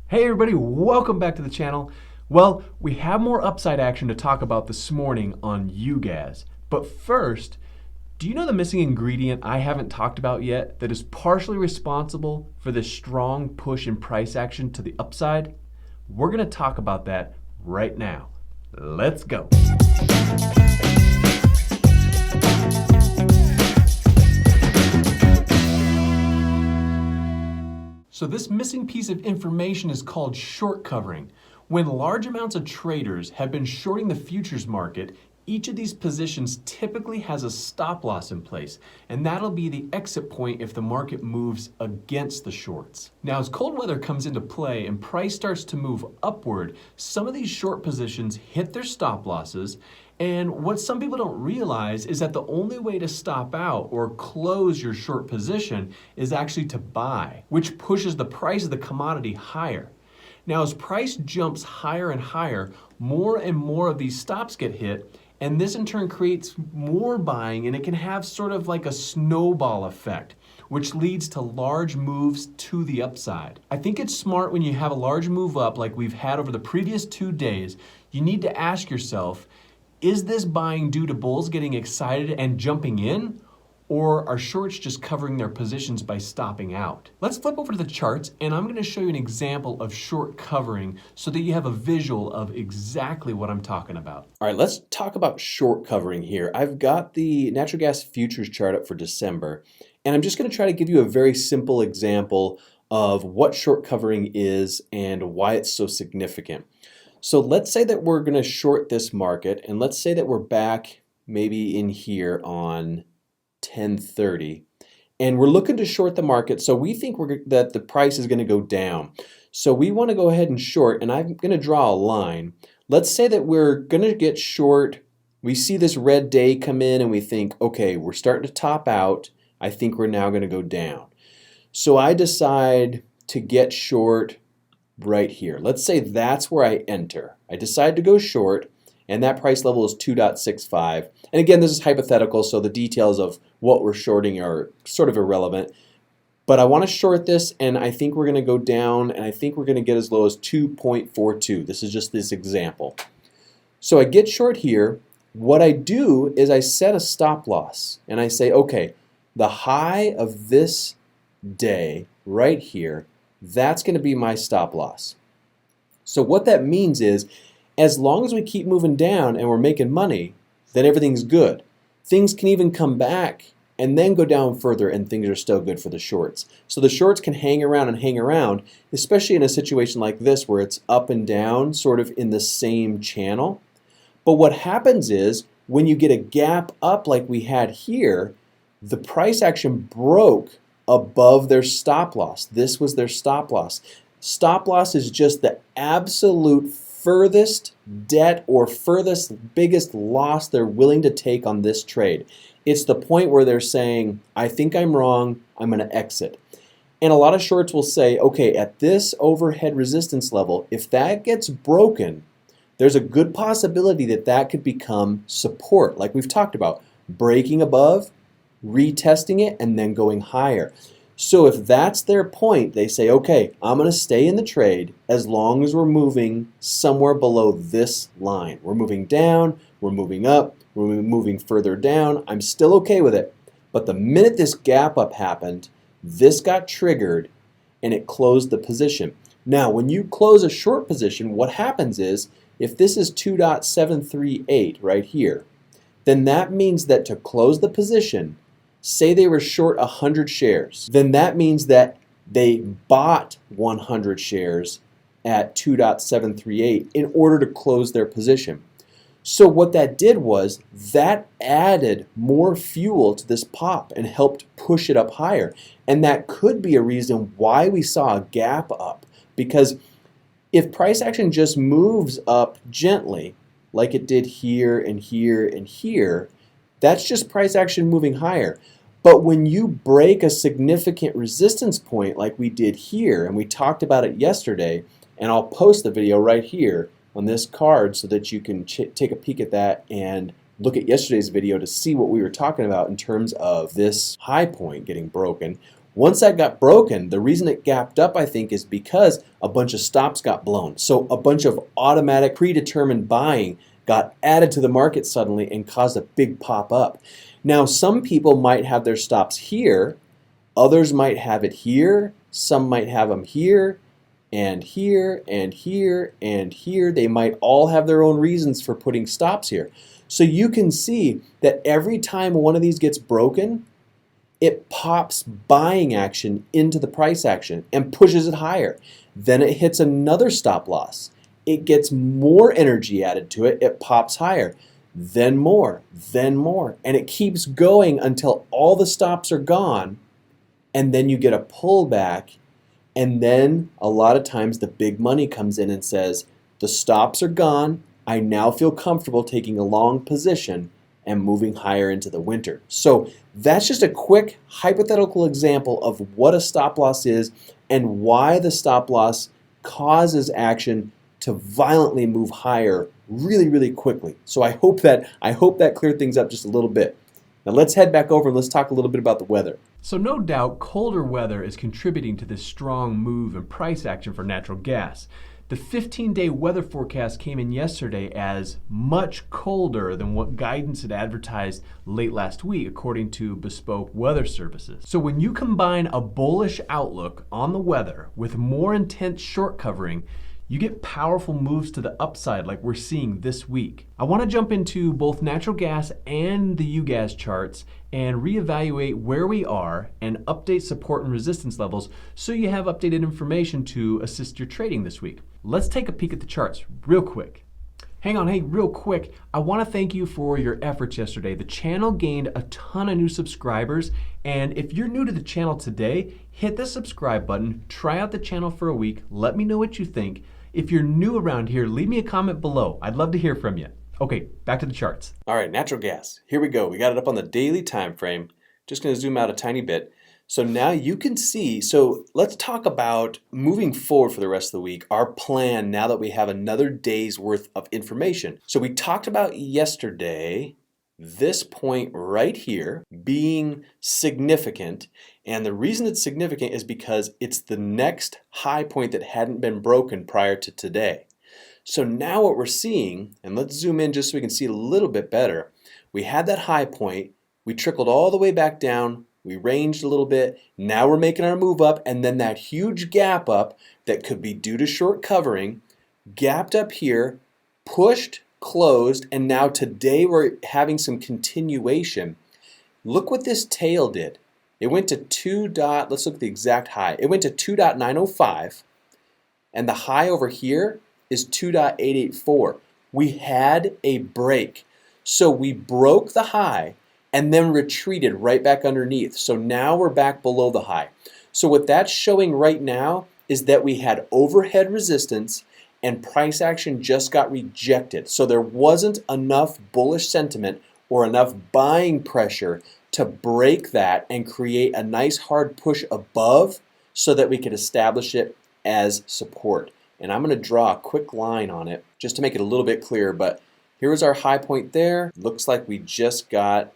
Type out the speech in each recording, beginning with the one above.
Hey everybody, welcome back to the channel. Well, we have more upside action to talk about this morning on UGAZ. But first, do you know the missing ingredient I haven't talked about yet that is partially responsible for this strong push in price action to the upside? We're going to talk about that right now. Let's go. So this missing piece of information is called short covering. When large amounts of traders have been shorting the futures market, each of these positions typically has a stop loss in place, and that'll be the exit point if the market moves against the shorts. Now, as cold weather comes into play and price starts to move upward, some of these short positions hit their stop losses. And what some people don't realize is that the only way to stop out or close your short position is actually to buy, which pushes the price of the commodity higher. Now, as price jumps higher and higher, more and more of these stops get hit, and this in turn creates more buying, and it can have sort of like a snowball effect, which leads to large moves to the upside. I think it's smart when you have a large move up like we've had over the previous 2 days, you need to ask yourself, is this buying due to bulls getting excited and jumping in? Or are shorts just covering their positions by stopping out? Let's flip over to the charts, and I'm going to show you an example of short covering so that you have a visual of exactly what I'm talking about. All right, let's talk about short covering here. I've got the natural gas futures chart up for December, and I'm just going to try to give you a very simple example of what short covering is and why it's so significant. So let's say that we're going to short this market, and let's say that we're back maybe in here on 10:30, and we're looking to short the market. So we think that the price is going to go down. So we want to go ahead and short, and I'm going to draw a line. Let's say that we're going to get short. We see this red day come in, and we think, okay, we're starting to top out. I think we're now going to go down. So I decide to get short right here. Let's say that's where I enter. I decide to go short, and that price level is 2.65. And again, this is hypothetical, so the details of what we're shorting are sort of irrelevant. But I want to short this, and I think we're going to go down, and I think we're going to get as low as 2.42. This is just this example. So I get short here. What I do is I set a stop loss, and I say, okay, the high of this day right here, that's going to be my stop loss. So what that means is, as long as we keep moving down and we're making money, then everything's good. Things can even come back and then go down further, and things are still good for the shorts. So the shorts can hang around, especially in a situation like this where it's up and down sort of in the same channel. But what happens is when you get a gap up like we had here, the price action broke above their stop loss. This was their stop loss. Stop loss is just the absolute furthest debt or furthest biggest loss they're willing to take on this trade. It's the point where they're saying, I think I'm wrong, I'm going to exit. And a lot of shorts will say, okay, at this overhead resistance level, if that gets broken, there's a good possibility that that could become support, like we've talked about, breaking above, retesting it, and then going higher. So if that's their point, they say, okay, I'm going to stay in the trade as long as we're moving somewhere below this line. We're moving down, we're moving up, we're moving further down. I'm still okay with it. But the minute this gap up happened, this got triggered and it closed the position. Now, when you close a short position, what happens is, if this is 2.738 right here, then that means that to close the position, say they were short 100 shares, then that means that they bought 100 shares at 2.738 in order to close their position. So what that did was that added more fuel to this pop and helped push it up higher. And that could be a reason why we saw a gap up, because if price action just moves up gently, like it did here and here and here, that's just price action moving higher. But when you break a significant resistance point like we did here, and we talked about it yesterday, and I'll post the video right here on this card so that you can take a peek at that and look at yesterday's video to see what we were talking about in terms of this high point getting broken. Once that got broken, the reason it gapped up, I think, is because a bunch of stops got blown. So a bunch of automatic predetermined buying got added to the market suddenly and caused a big pop up. Now, some people might have their stops here, others might have it here, some might have them here, and here, and here, and here. They might all have their own reasons for putting stops here. So you can see that every time one of these gets broken, it pops buying action into the price action and pushes it higher. Then it hits another stop loss. It gets more energy added to it. It pops higher. Then more, and it keeps going until all the stops are gone, and then you get a pullback, and then a lot of times the big money comes in and says, the stops are gone, I now feel comfortable taking a long position and moving higher into the winter. So that's just a quick hypothetical example of what a stop loss is and why the stop loss causes action to violently move higher really, really quickly. So I hope that cleared things up just a little bit. Now let's head back over and let's talk a little bit about the weather. So no doubt colder weather is contributing to this strong move in price action for natural gas. The 15-day weather forecast came in yesterday as much colder than what guidance had advertised late last week, according to bespoke weather services. So when you combine a bullish outlook on the weather with more intense short covering, you get powerful moves to the upside like we're seeing this week. I want to jump into both natural gas and the UGAZ charts and reevaluate where we are and update support and resistance levels so you have updated information to assist your trading this week. Let's take a peek at the charts real quick. Hang on, hey, real quick, I want to thank you for your efforts yesterday. The channel gained a ton of new subscribers, and if you're new to the channel today, hit the subscribe button, try out the channel for a week, let me know what you think. If you're new around here, leave me a comment below. I'd love to hear from you. Okay, back to the charts. All right, natural gas. Here we go. We got it up on the daily time frame. Just going to zoom out a tiny bit. So now you can see, so let's talk about moving forward for the rest of the week, our plan now that we have another day's worth of information. So we talked about yesterday this point right here being significant, and the reason it's significant is because it's the next high point that hadn't been broken prior to today. So now what we're seeing, and let's zoom in just so we can see a little bit better, we had that high point, we trickled all the way back down, we ranged a little bit, now we're making our move up, and then that huge gap up that could be due to short covering, gapped up here, pushed, closed, and now today we're having some continuation. Look what this tail did. It went to let's look at the exact high. It went to 2.905, and the high over here is 2.884. We had a break. So we broke the high and then retreated right back underneath. So now we're back below the high. So what that's showing right now is that we had overhead resistance and price action just got rejected. So there wasn't enough bullish sentiment or enough buying pressure to break that and create a nice hard push above so that we could establish it as support. And I'm going to draw a quick line on it just to make it a little bit clearer. But here was our high point there. Looks like we just got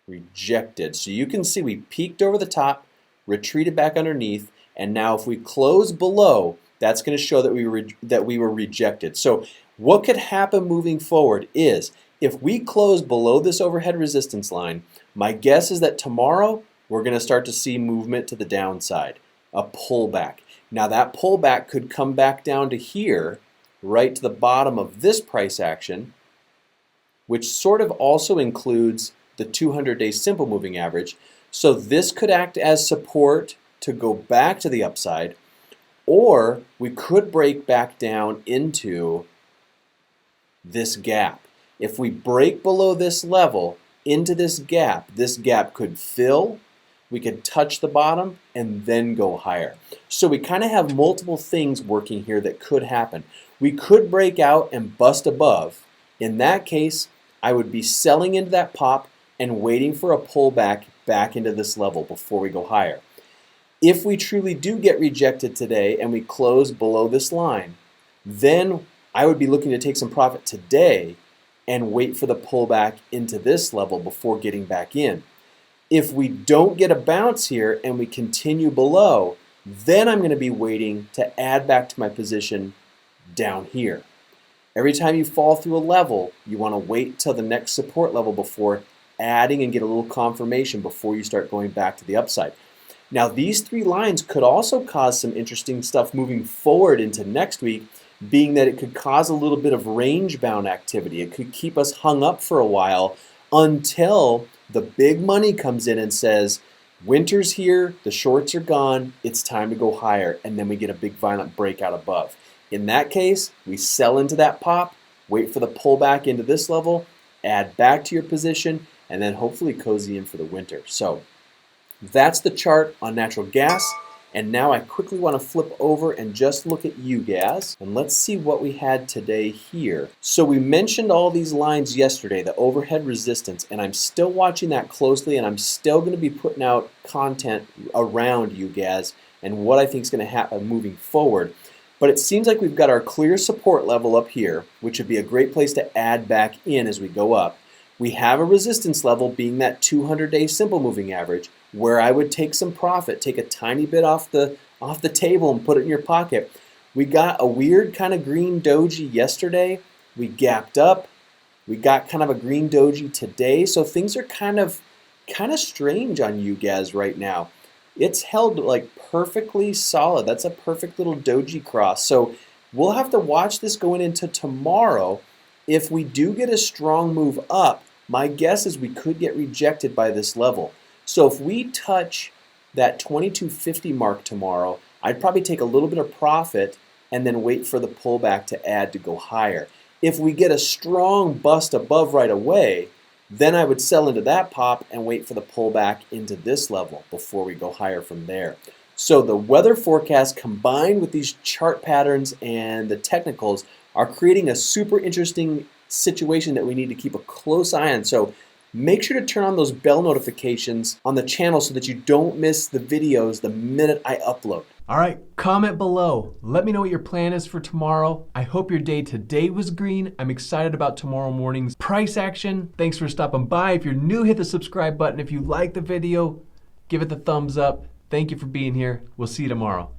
rejected. So you can see we peaked over the top, retreated back underneath, and now if we close below, that's going to show that we were rejected. So what could happen moving forward is if we close below this overhead resistance line, my guess is that tomorrow we're going to start to see movement to the downside, a pullback. Now that pullback could come back down to here, right to the bottom of this price action, which sort of also includes the 200-day simple moving average. So this could act as support to go back to the upside, or we could break back down into this gap. If we break below this level into this gap could fill, we could touch the bottom and then go higher. So we kind of have multiple things working here that could happen. We could break out and bust above. In that case, I would be selling into that pop and waiting for a pullback back into this level before we go higher. If we truly do get rejected today and we close below this line, then I would be looking to take some profit today and wait for the pullback into this level before getting back in. If we don't get a bounce here and we continue below, then I'm going to be waiting to add back to my position down here. Every time you fall through a level, you want to wait till the next support level before adding and get a little confirmation before you start going back to the upside. Now, these three lines could also cause some interesting stuff moving forward into next week, being that it could cause a little bit of range-bound activity. It could keep us hung up for a while until the big money comes in and says, winter's here, the shorts are gone, it's time to go higher, and then we get a big violent breakout above. In that case, we sell into that pop, wait for the pullback into this level, add back to your position, and then hopefully cozy in for the winter. So that's the chart on natural gas. And now I quickly want to flip over and just look at UGAZ. And let's see what we had today here. So we mentioned all these lines yesterday, the overhead resistance, and I'm still watching that closely, and I'm still going to be putting out content around UGAZ and what I think is going to happen moving forward. But it seems like we've got our clear support level up here, which would be a great place to add back in as we go up. We have a resistance level being that 200-day simple moving average, where I would take some profit, take a tiny bit off the table and put it in your pocket. We got a weird kind of green doji yesterday. We gapped up. We got kind of a green doji today. So things are kind of strange on UGAZ right now. It's held like perfectly solid. That's a perfect little doji cross. So we'll have to watch this going into tomorrow. If we do get a strong move up, my guess is we could get rejected by this level. So if we touch that 2250 mark tomorrow, I'd probably take a little bit of profit and then wait for the pullback to add to go higher. If we get a strong bust above right away, then I would sell into that pop and wait for the pullback into this level before we go higher from there. So the weather forecast combined with these chart patterns and the technicals are creating a super interesting situation that we need to keep a close eye on. So make sure to turn on those bell notifications on the channel so that you don't miss the videos the minute I upload. All right, comment below. Let me know what your plan is for tomorrow. I hope your day today was green. I'm excited about tomorrow morning's price action. Thanks for stopping by. If you're new, hit the subscribe button. If you like the video, give it the thumbs up. Thank you for being here. We'll see you tomorrow.